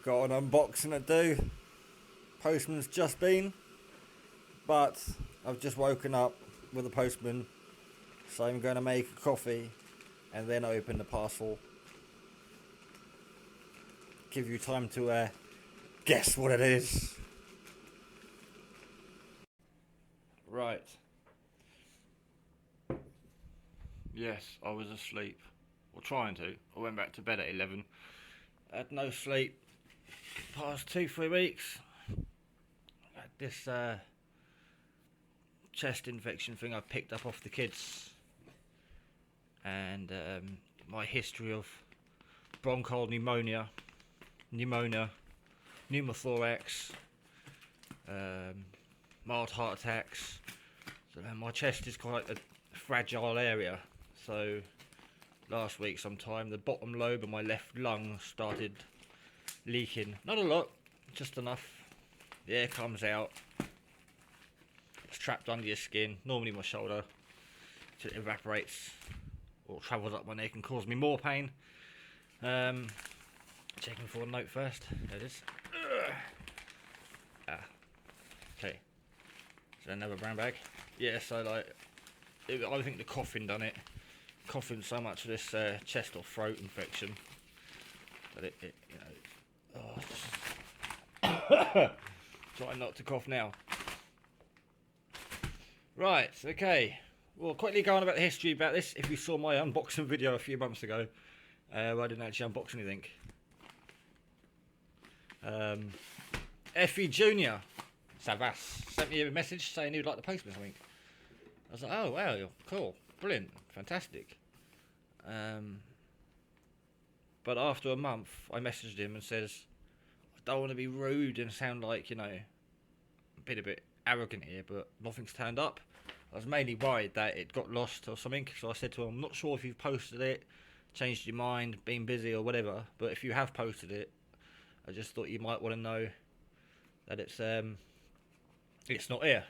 got an unboxing to do. Postman's just been, but I've just woken up with the postman, so I'm going to make a coffee and then open the parcel. Give you time to guess what it is. Right. Yes, I was asleep. Or trying to. I went back to bed at 11. I had no sleep past 2-3 weeks. I had this chest infection thing I picked up off the kids. And my history of bronchial pneumonia, pneumothorax, mild heart attacks. So my chest is quite a fragile area. So last week sometime the bottom lobe of my left lung started leaking. Not a lot, just enough. The air comes out. It's trapped under your skin, normally my shoulder. So it evaporates or travels up my neck and causes me more pain. Checking for a note first. There it is. Okay. Is there another brown bag? Yeah, so like, I think the coughing done it. Coughing so much of this chest or throat infection that it you know. Try not to cough now. Right, okay. Well, quickly go on about the history about this. If you saw my unboxing video a few months ago, I didn't actually unbox anything. Effy Jr. Savas sent me a message saying he would like the postman something. I was like, oh wow, cool, brilliant, fantastic. But after a month, I messaged him and says, I don't want to be rude and sound like, you know, a bit arrogant here, but nothing's turned up. I was mainly worried that it got lost or something, so I said to him, I'm not sure if you've posted it, changed your mind, been busy or whatever, but if you have posted it, I just thought you might want to know that it's not here.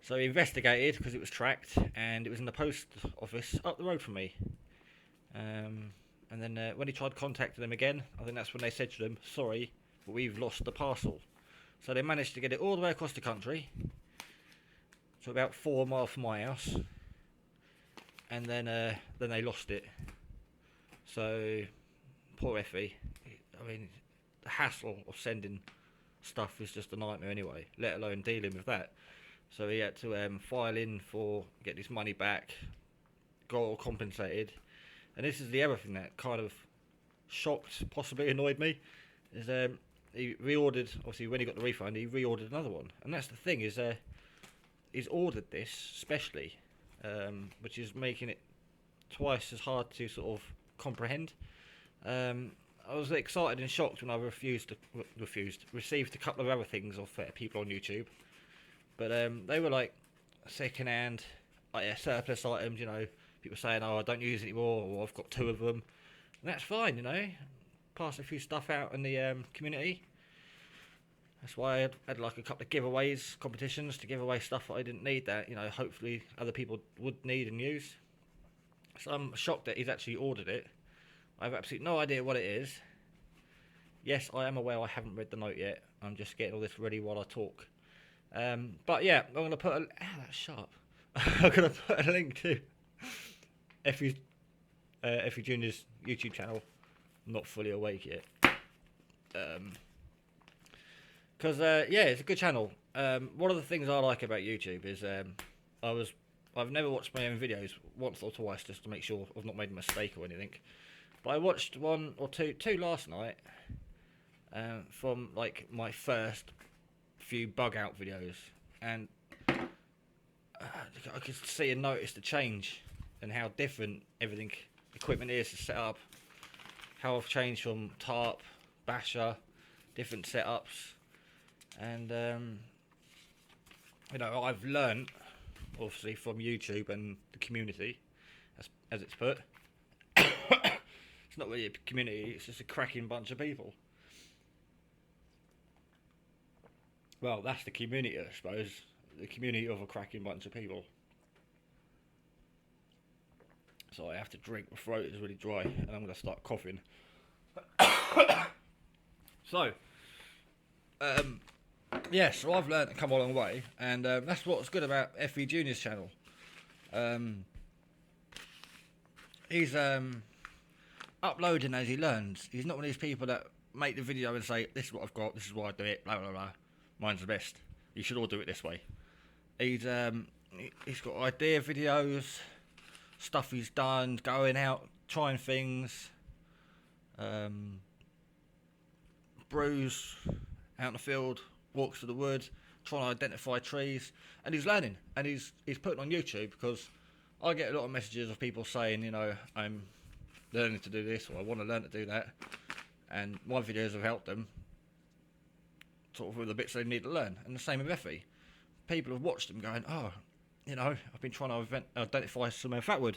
So he investigated because it was tracked, and it was in the post office up the road from me. And then when he tried contacting them again, I think that's when they said to them, sorry, but we've lost the parcel. So they managed to get it all the way across the country, so about 4 miles from my house, and then they lost it. So poor Effie. I mean, the hassle of sending stuff is just a nightmare anyway, let alone dealing with that. So he had to file in for get his money back, got all compensated. And this is the other thing that kind of shocked, possibly annoyed me, is he reordered, obviously when he got the refund, he reordered another one. And that's the thing, is he's ordered this specially, which is making it twice as hard to sort of comprehend. I was excited and shocked when I received a couple of other things off people on YouTube. But they were like second-hand, surplus items, you know, people saying, oh, I don't use it anymore, or I've got 2 of them. And that's fine, you know, pass a few stuff out in the community. That's why I had like a couple of giveaways, competitions to give away stuff that I didn't need that, you know, hopefully other people would need and use. So I'm shocked that he's actually ordered it. I have absolutely no idea what it is. Yes, I am aware I haven't read the note yet. I'm just getting all this ready while I talk. But yeah, I'm going to put that's sharp. I'm going to put a link to Effy Jr.'s YouTube channel. I'm not fully awake yet. Because yeah, it's a good channel. One of the things I like about YouTube is I've never watched my own videos once or twice just to make sure I've not made a mistake or anything. But I watched 1 or 2 last night from like my first few bug out videos, and I could see and notice the change and how different everything equipment is to set up. How I've changed from tarp, basher, different setups, and you know, I've learnt obviously from YouTube and the community, as it's put. It's not really a community, it's just a cracking bunch of people. Well, that's the community, I suppose. The community of a cracking bunch of people. So I have to drink, my throat is really dry, and I'm going to start coughing. So, yeah, so I've learned to come a long way, and that's what's good about Effy Junior's channel. He's uploading as he learns. He's not one of these people that make the video and say, this is what I've got, this is why I do it, blah blah blah. Mine's the best. You should all do it this way. He's got idea videos, stuff he's done, going out, trying things, brews out in the field, walks to the woods, trying to identify trees, and he's learning, and he's putting on YouTube, because I get a lot of messages of people saying, you know, I'm learning to do this, or I want to learn to do that, and my videos have helped them sort of with the bits they need to learn. And the same with Effy. People have watched them going, oh, you know, I've been trying to identify some fatwood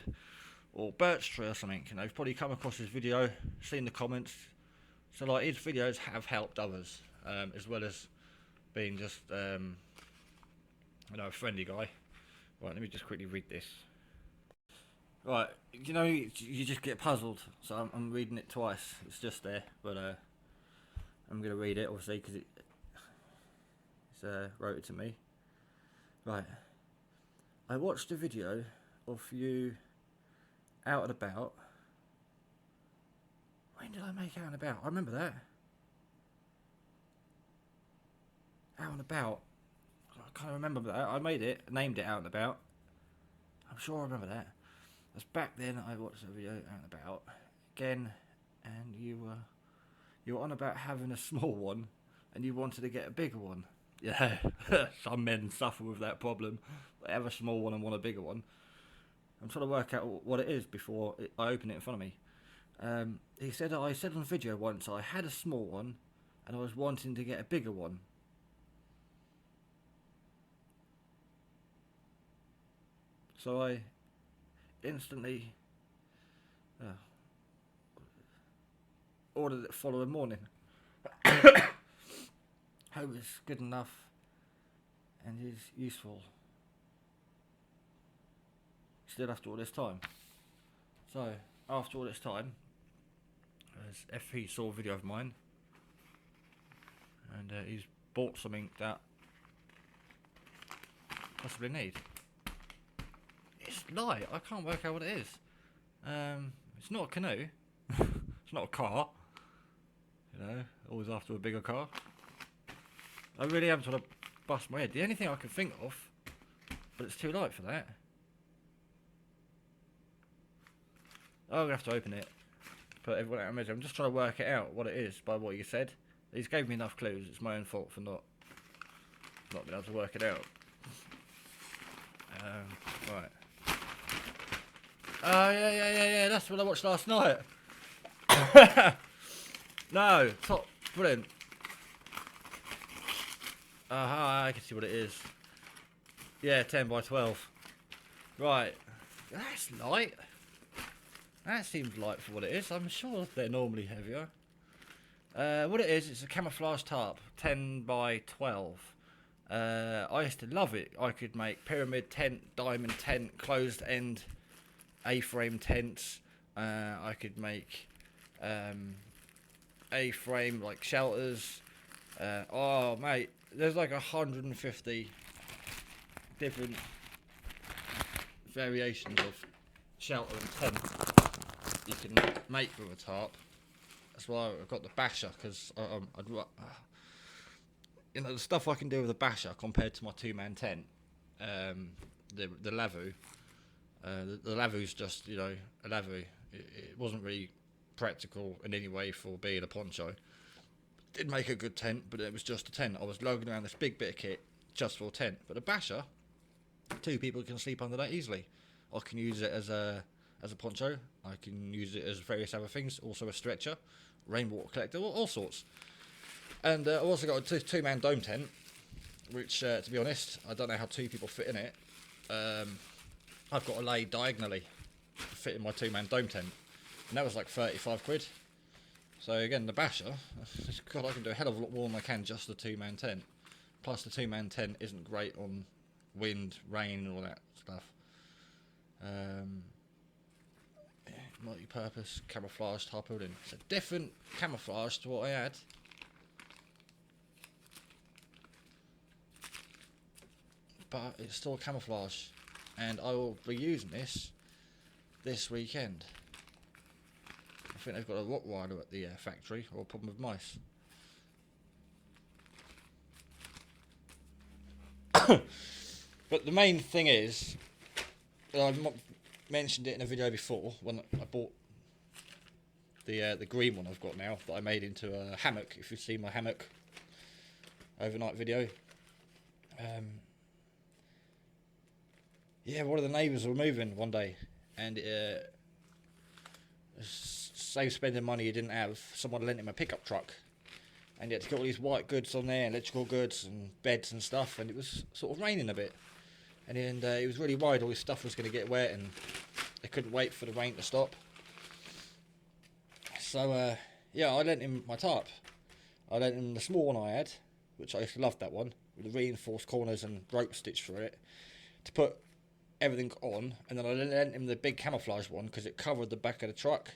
or birch tree or something. You know, you've probably come across his video, seen the comments. So like, his videos have helped others, as well as being just you know, a friendly guy. Right, let me just quickly read this. Right, you know, you just get puzzled, so I'm reading it twice. It's just there, but I'm going to read it, obviously, because it's wrote it to me. Right, I watched a video of you out and about. When did I make out and about? I remember that. Out and about. I can't remember that. I made it, named it Out and About. I'm sure I remember that. That's back then. I watched a video Out and About again, and you were on about having a small one, and you wanted to get a bigger one. Yeah, some men suffer with that problem. They have a small one and want a bigger one. I'm trying to work out what it is before I open it in front of me. He said, I said on video once I had a small one and I was wanting to get a bigger one. So I instantly ordered it the following morning. Hope it's good enough and is useful still after all this time. So, after all this time, as Effy saw a video of mine, and he's bought something that possibly need. It's light. I can't work out what it is. It's not a canoe. It's not a car. You know, always after a bigger car. I really am trying to bust my head. The only thing I can think of, but it's too light for that. I'm going to have to open it. Put everyone out of measure. I'm just trying to work it out what it is by what you said. He's gave me enough clues. It's my own fault for not being able to work it out. Right. Oh, yeah. That's what I watched last night. No, top. Brilliant. I can see what it is. Yeah, 10 by 12. Right. That's light. That seems light for what it is. I'm sure they're normally heavier. What it is, it's a camouflage tarp. 10 by 12. I used to love it. I could make pyramid tent, diamond tent, closed end, A-frame tents. I could make A-frame like shelters. Oh mate, there's like 150 different variations of shelter and tent you can make with a tarp. That's why I've got the basher, because you know, the stuff I can do with a basher compared to my two-man tent, the lavu. The lavu's just, you know, a lavu. It wasn't really practical in any way for being a poncho. Did make a good tent, but it was just a tent. I was lugging around this big bit of kit just for a tent. But a basher, two people can sleep under that easily. I can use it as a poncho. I can use it as various other things. Also a stretcher, rainwater collector, all sorts. And I've also got a two-man dome tent, which, to be honest, I don't know how two people fit in it. I've got to lay diagonally to fit in my two-man dome tent, and that was like 35 quid. So again, the basher, God, I can do a hell of a lot more than I can just the two-man tent. Plus the two-man tent isn't great on wind, rain, and all that stuff. Multi-purpose camouflage tarpaulin. It's a different camouflage to what I had. but it's still camouflage, and I will be using this weekend. I think they've got a Rottweiler at the factory, or a problem with mice. But the main thing is, I've mentioned it in a video before when I bought the green one I've got now that I made into a hammock. If you've seen my hammock overnight video, yeah, one of the neighbours were moving one day, and save spending money he didn't have. Someone lent him a pickup truck, and he had to get all these white goods on there, electrical goods and beds and stuff, and it was sort of raining a bit, and he was really worried all his stuff was going to get wet, and they couldn't wait for the rain to stop. So yeah, I lent him my tarp. I lent him the small one I had, which I used to love, that one with the reinforced corners and rope stitch through it to put everything on, and then I lent him the big camouflage one because it covered the back of the truck,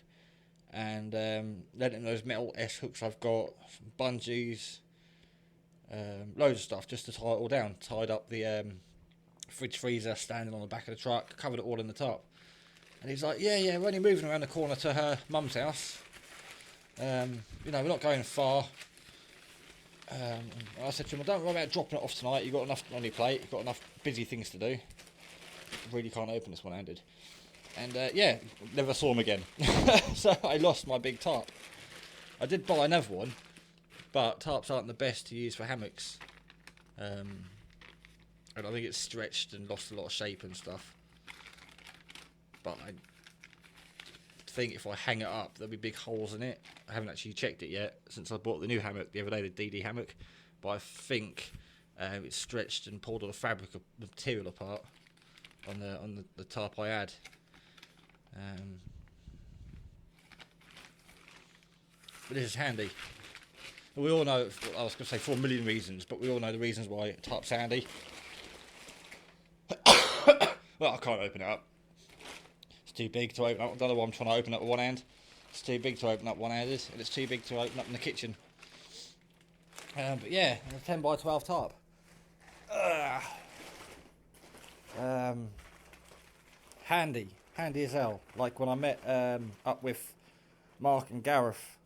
and lent him those metal S hooks I've got, some bungees, loads of stuff just to tie it all down. Tied up the fridge freezer standing on the back of the truck, covered it all in the tarp. And he's like, yeah, we're only moving around the corner to her mum's house. You know, we're not going far. I said to him, well, don't worry about dropping it off tonight. You've got enough on your plate. You've got enough busy things to do. Really can't open this one-handed. And yeah, never saw him again. So I lost my big tarp. I did buy another one, but tarps aren't the best to use for hammocks. And I think it's stretched and lost a lot of shape and stuff. But I think if I hang it up, there'll be big holes in it. I haven't actually checked it yet since I bought the new hammock the other day, the DD hammock. But I think it's stretched and pulled all the fabric material apart on the tarp I had. But this is handy. We all know, I was going to say 4 million reasons, but we all know the reasons why a tarp's handy. Well, I can't open it up. It's too big to open up. I don't know why I'm trying to open up with one hand. It's too big to open up one-handed, and it's too big to open up in the kitchen. But yeah, a 10 by 12 tarp. Handy as hell. Like when I met up with Mark and Gareth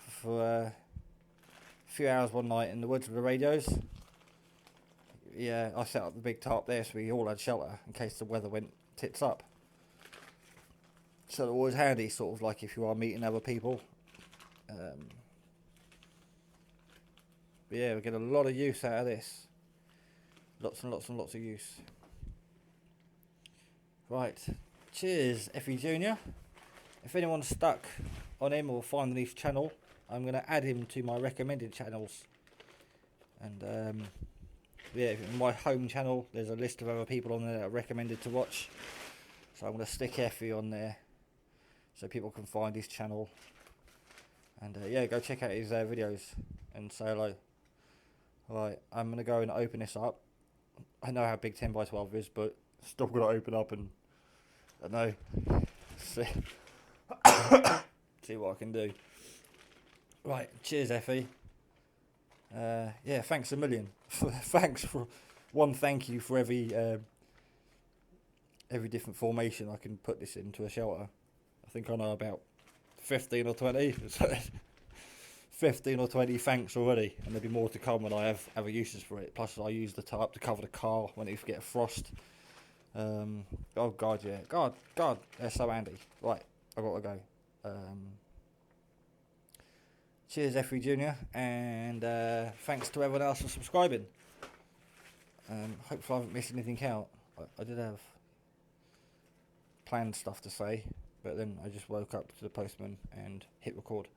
for a few hours one night in the woods with the radios. Yeah, I set up the big tarp there so we all had shelter in case the weather went tits up. So they're always handy, sort of like if you are meeting other people. But yeah, we get a lot of use out of this. Lots and lots and lots of use. Right, cheers Effy Jr. If anyone's stuck on him or finding his channel, I'm going to add him to my recommended channels. And yeah, in my home channel, there's a list of other people on there that are recommended to watch. So I'm going to stick Effy on there so people can find his channel. And yeah, go check out his videos and say hello. Right, I'm going to go and open this up. I know how big 10 by 12 is, but still got to open up and, I don't know, see what I can do. Right, cheers Effy. Yeah, thanks a million. Thank you for every different formation I can put this into a shelter. I think I know about 15 or 20. 15 or 20 thanks already, and there'll be more to come when I have other uses for it. Plus I use the tarp to cover the car when it get a frost. Oh god, yeah. God, they're so handy. Right, I gotta go. Cheers Effy Jr. and thanks to everyone else for subscribing. Hopefully I haven't missed anything out. I did have planned stuff to say, but then I just woke up to the postman and hit record.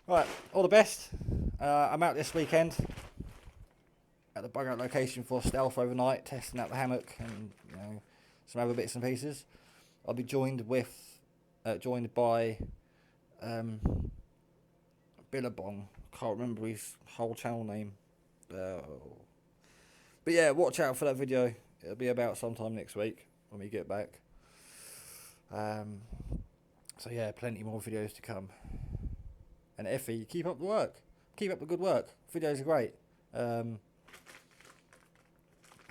Right, all the best. I'm out this weekend at the bug out location for stealth overnight, testing out the hammock and some other bits and pieces. I'll be joined by Billabong. Can't remember his whole channel name. But yeah, watch out for that video. It'll be about sometime next week when we get back. So yeah, plenty more videos to come. And Effy, keep up the work. Keep up the good work. Videos are great.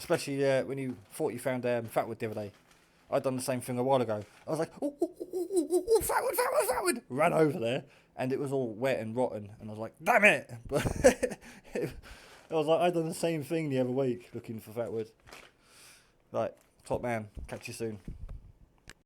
Especially when you thought you found fatwood the other day. I'd done the same thing a while ago. I was like, oh, fatwood, fatwood, fatwood. Ran over there, and it was all wet and rotten. And I was like, damn it! But I was like, I'd done the same thing the other week, looking for fatwood. Right, top man. Catch you soon.